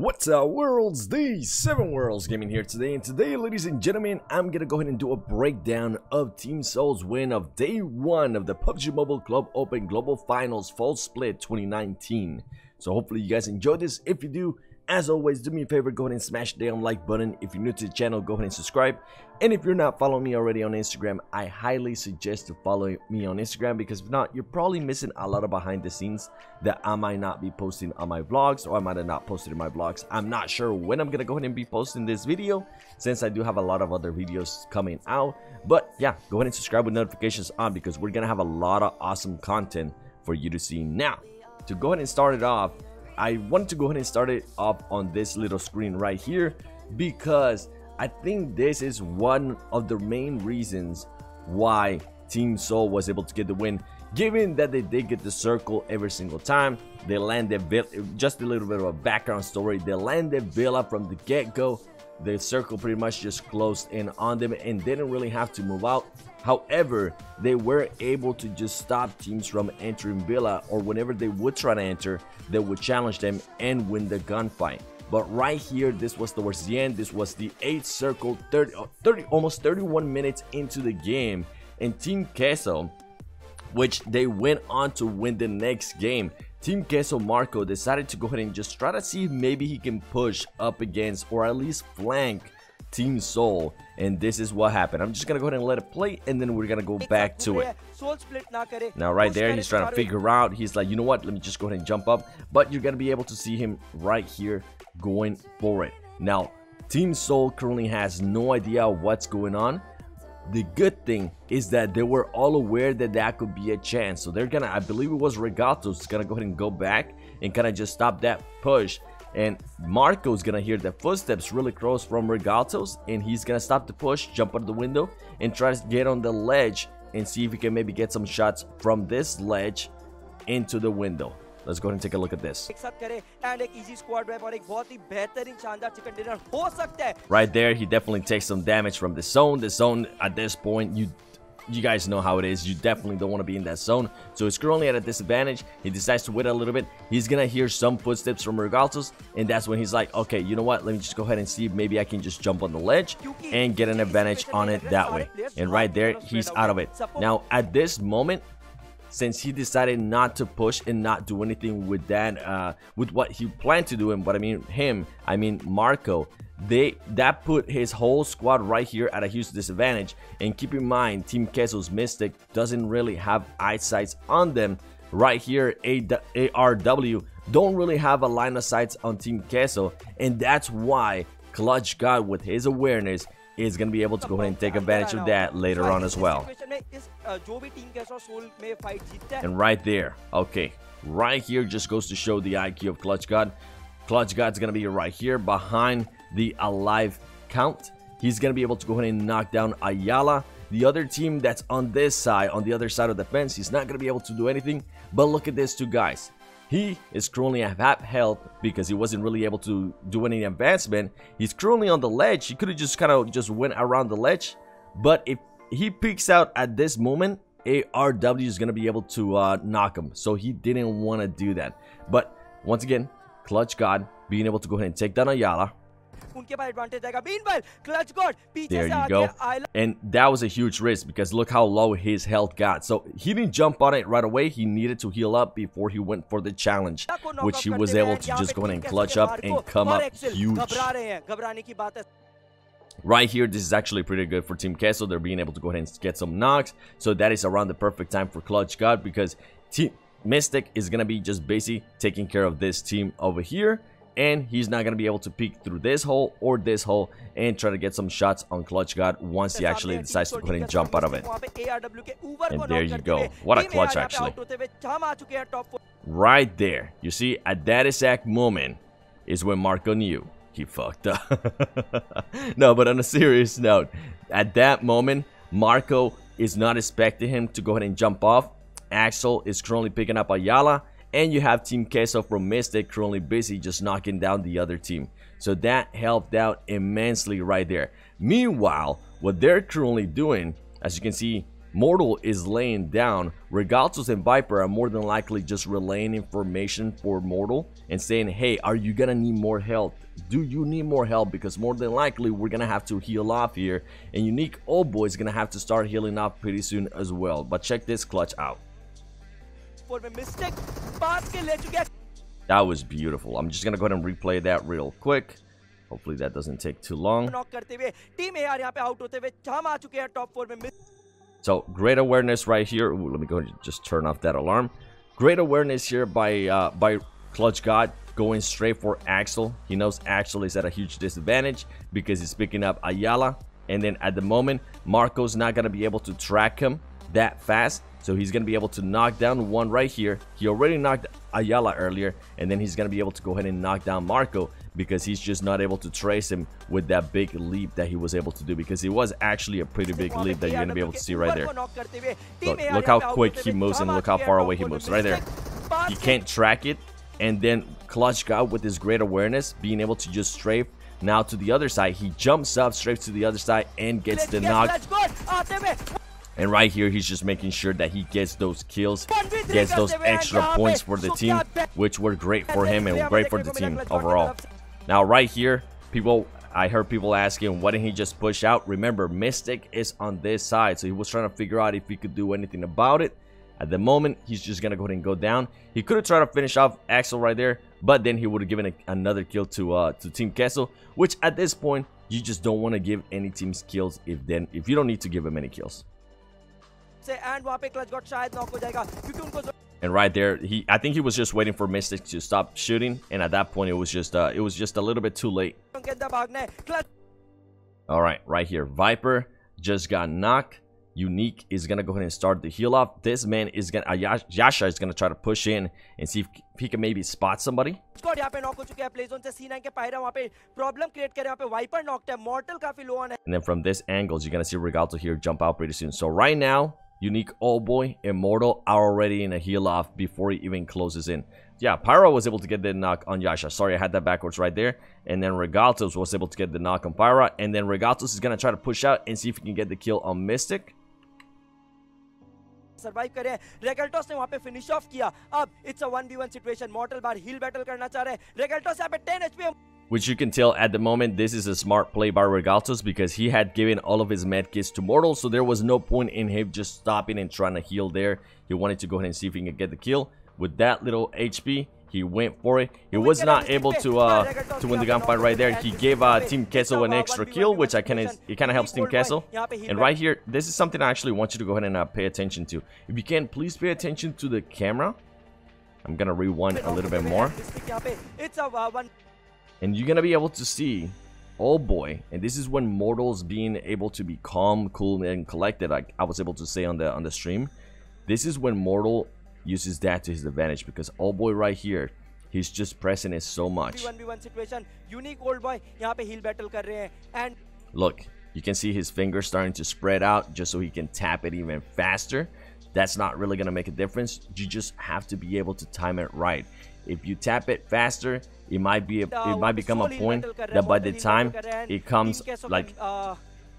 What's up, worlds? The 7 Worlds Gaming here today, and today, ladies and gentlemen, I'm gonna go ahead and do a breakdown of Team Seoul's win of Day 1 of the PUBG Mobile Club Open Global Finals Fall Split 2019. So hopefully you guys enjoyed this. If you do, as always, do me a favor, go ahead and smash the damn like button. If you're new to the channel, go ahead and subscribe. And if you're not following me already on Instagram, I highly suggest to follow me on Instagram, because if not, you're probably missing a lot of behind the scenes that I might not be posting on my vlogs, or I might have not posted in my vlogs. I'm not sure when I'm gonna go ahead and be posting this video, since I do have a lot of other videos coming out. But yeah, go ahead and subscribe with notifications on, because we're gonna have a lot of awesome content for you to see. Now, to go ahead and start it off, I wanted to go ahead and start it off on this little screen right here, because I think this is one of the main reasons why Team Seoul was able to get the win, given that they did get the circle every single time. They landed just a little bit of a background story. They landed Villa from the get-go. The circle pretty much just closed in on them and didn't really have to move out. However, they were able to just stop teams from entering Villa, or whenever they would try to enter, they would challenge them and win the gunfight. But right here, this was towards the end. This was the 8th circle, almost 31 minutes into the game, and Team Queso, which they went on to win the next game. Team Queso Marco decided to go ahead and just try to see if maybe he can push up against, or at least flank, Team Seoul, and this is what happened. I'm just gonna go ahead and let it play, and then we're gonna go back to it. Now right there, he's trying to figure out, he's like, you know what, let me just go ahead and jump up. But you're gonna be able to see him right here going for it. Now Team Seoul currently has no idea what's going on. The good thing is that they were all aware that that could be a chance, so they're gonna, I believe it was Regalto's gonna go ahead and go back and kind of just stop that push. And Marco's gonna hear the footsteps really close from Regalto's, and he's gonna stop the push, jump out of the window, and try to get on the ledge and see if he can maybe get some shots from this ledge into the window. Let's go ahead and take a look at this. Right there, he definitely takes some damage from the zone. The zone at this point, you guys know how it is. You definitely don't want to be in that zone. So he's currently at a disadvantage. He decides to wait a little bit. He's gonna hear some footsteps from Regaltos, and that's when he's like, okay, you know what, let me just go ahead and see if maybe I can just jump on the ledge and get an advantage on it that way. And right there, he's out of it. Now at this moment, since he decided not to push and not do anything with that, with what he planned to do, and what I mean Marco, that put his whole squad right here at a huge disadvantage. And keep in mind, Team Queso's Mystic doesn't really have eyesight on them. Right here, ARW don't really have a line of sight on Team Queso, and that's why Clutch God, with his awareness, is going to be able to go ahead and take advantage of that later on as well. And right there, okay, right here just goes to show the IQ of Clutch God. Clutch God's going to be right here behind the alive count. He's going to be able to go ahead and knock down Ayala. The other team that's on this side, on the other side of the fence, he's not going to be able to do anything. But look at these two guys. He is currently at half health because he wasn't really able to do any advancement. He's currently on the ledge. He could have just kind of just went around the ledge. But if he peeks out at this moment, ARW is going to be able to knock him. So he didn't want to do that. But once again, Clutch God being able to go ahead and take down Ayala. There you go. And that was a huge risk, because look how low his health got. So he didn't jump on it right away. He needed to heal up before he went for the challenge, which he was able to just go ahead and clutch up and come up huge. Right here, this is actually pretty good for Team Queso. They're being able to go ahead and get some knocks. So that is around the perfect time for Clutch God, because Team Mystic is going to be just basically taking care of this team over here. And he's not going to be able to peek through this hole or this hole and try to get some shots on Clutch God once he actually decides to go ahead and jump out of it. And there you go. What a clutch, actually. Right there. You see, at that exact moment is when Marco knew he fucked up. No, but on a serious note, at that moment, Marco is not expecting him to go ahead and jump off. Axel is currently picking up Ayala. And you have Team Queso from Mystic currently busy just knocking down the other team. So that helped out immensely right there. Meanwhile, what they're currently doing, as you can see, Mortal is laying down. Regaltos and Viper are more than likely just relaying information for Mortal and saying, hey, are you gonna need more help? Do you need more help? Because more than likely we're gonna have to heal off here, and Unique Old Boy is gonna have to start healing off pretty soon as well. But check this clutch out. That was beautiful. I'm just gonna go ahead and replay that real quick. Hopefully that doesn't take too long. So great awareness right here. Ooh, let me go ahead and just turn off that alarm. Great awareness here by Clutch God, going straight for Axel. He knows Axel is at a huge disadvantage because he's picking up Ayala, and then at the moment Marco's not gonna be able to track him that fast, so he's gonna be able to knock down one right here. He already knocked Ayala earlier, and then he's gonna be able to go ahead and knock down Marco because he's just not able to trace him with that big leap that he was able to do, because it was actually a pretty big leap that you're gonna be able to see right there. Look how quick he moves and look how far away he moves right there. He can't track it, and then Clutch God with his great awareness being able to just strafe now to the other side. He jumps up straight to the other side and gets the knock. And right here, he's just making sure that he gets those kills, gets those extra points for the team, which were great for him and great for the team overall. Now, right here, I heard people asking, why didn't he just push out? Remember, Mystic is on this side, so he was trying to figure out if he could do anything about it. At the moment, he's just going to go ahead and go down. He could have tried to finish off Axel right there, but then he would have given another kill to Team Kessel, which at this point, you just don't want to give any teams kills if you don't need to give him any kills. And right there, I think he was just waiting for Mystic to stop shooting, and at that point it was just a little bit too late. All right here, Viper just got knocked. Unique is gonna go ahead and start the heal off. This man is gonna Yasha is gonna try to push in and see if he can maybe spot somebody. And then from this angle, you're gonna see Regalto here jump out pretty soon. So right now, Unique Old Boy and Mortal are already in a heal off before he even closes in. Yeah, Pyro was able to get the knock on Yasha. Sorry, I had that backwards right there. And then Regaltos was able to get the knock on Pyro. And then Regaltos is going to try to push out and see if he can get the kill on Mystic. Survive करे रेगल्टोस ने वहां पे finish off किया. अब it's a 1v1 situation. Mortal बार heal battle करना चाह रहे हैं. रेगल्टोस यहां पे 10 HP. Which you can tell at the moment, this is a smart play by Regaltos because he had given all of his medkits to Mortal, so there was no point in him just stopping and trying to heal there. He wanted to go ahead and see if he can get the kill. With that little HP, he went for it. He was not able to win the gunfight right there. He gave Team Kessel an extra kill, which it kind of helps Team Kessel. And right here, this is something I actually want you to go ahead and pay attention to. If you can, please pay attention to the camera. I'm gonna rewind a little bit more. And you're gonna be able to see, oh boy, and this is when Mortal's being able to be calm, cool, and collected, like I was able to say on the stream. This is when Mortal uses that to his advantage, because old boy right here, he's just pressing it so much. 1v1 situation. Unique Old Boy यहाँ पे heal battle कर रहे हैं. And look, you can see his fingers starting to spread out just so he can tap it even faster. That's not really gonna make a difference. You just have to be able to time it right. If you tap it faster, it might become a point that by the time it comes, like,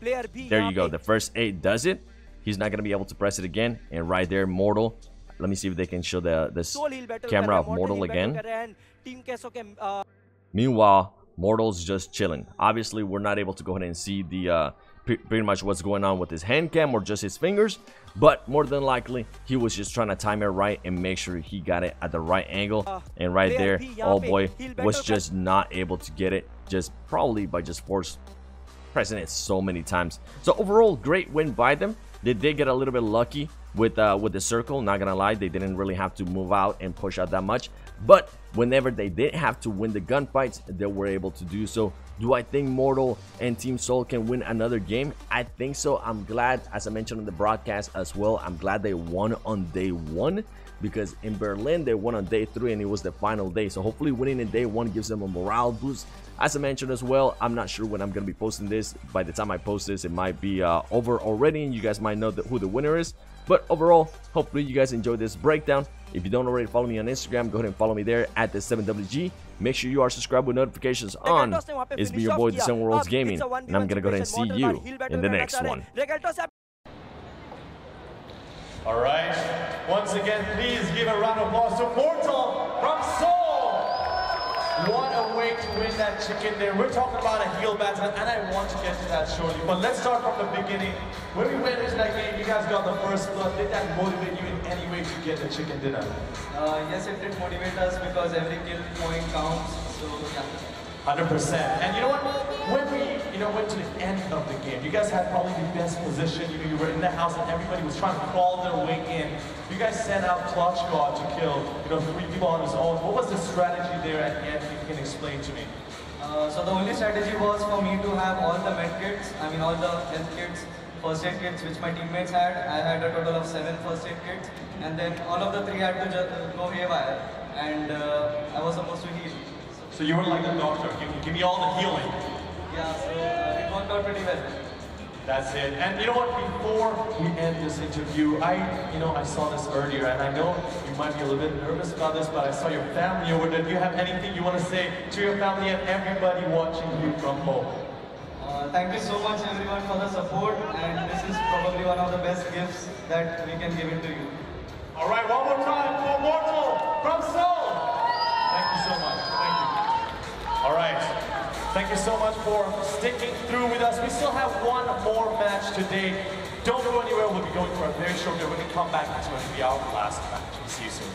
there you go, the first 8 does it, he's not gonna be able to press it again. And right there, Mortal, let me see if they can show this camera of Mortal again. Meanwhile, Mortal's just chilling. Obviously, we're not able to go ahead and see the pretty much what's going on with his hand cam or just his fingers, but more than likely he was just trying to time it right and make sure he got it at the right angle. And right there, old boy was just not able to get it, just probably by just pressing it so many times. So overall, great win by them. They did get a little bit lucky with the circle, not gonna lie. They didn't really have to move out and push out that much, but whenever they did have to win the gunfights, they were able to do so. Do I think Mortal and Team Soul can win another game? I think so. I'm glad, as I mentioned on the broadcast as well, I'm glad they won on day 1, because in Berlin they won on day 3 and it was the final day. So hopefully winning in day 1 gives them a morale boost. As I mentioned as well, I'm not sure when I'm going to be posting this. By the time I post this, it might be over already and you guys might know who the winner is. But overall, hopefully you guys enjoyed this breakdown. If you don't already follow me on Instagram, go ahead and follow me there at the 7WG. Make sure you are subscribed with notifications on. It's been your boy, the 7 Worlds Gaming, and I'm going to go ahead and see you in the next one. All right. Once again, please give a round of applause to Mortal from Seoul. What a way to win that chicken dinner. We're talking about a heel battle, and I want to get to that shortly. But let's start from the beginning. When we went into that game, you guys got the first blood. Did that motivate you in any way to get the chicken dinner? Yes, it did motivate us because every kill point counts. So yeah. 100%. And you know what? When we, went to the end of the game, you guys had probably the best position. You were in the house and everybody was trying to crawl their way in. You guys sent out Clutch God to kill, 3 people on his own. What was the strategy there at the end? If you can explain to me. So the only strategy was for me to have all the med kits, all the health kits, first aid kits which my teammates had. I had a total of 7 first aid kits, and then all of the 3 had to just go haywire, and I was supposed to heal. So you were like the doctor, give me all the healing. Yeah, so it worked out pretty well. That's it. And you know what, before we end this interview, I saw this earlier, and I know you might be a little bit nervous about this, but I saw your family over there. Do you have anything you want to say to your family and everybody watching you from home? Thank you so much everyone for the support, and this is probably one of the best gifts that we can give it to you. All right, one more time for Mortal from Seoul. Thank you so much. Thank you. All right. Thank you so much for sticking through with us. We still have one more match today. Don't go anywhere. We'll be going for a very short bit. We're going to come back to it. It'll be our last match. We'll see you soon.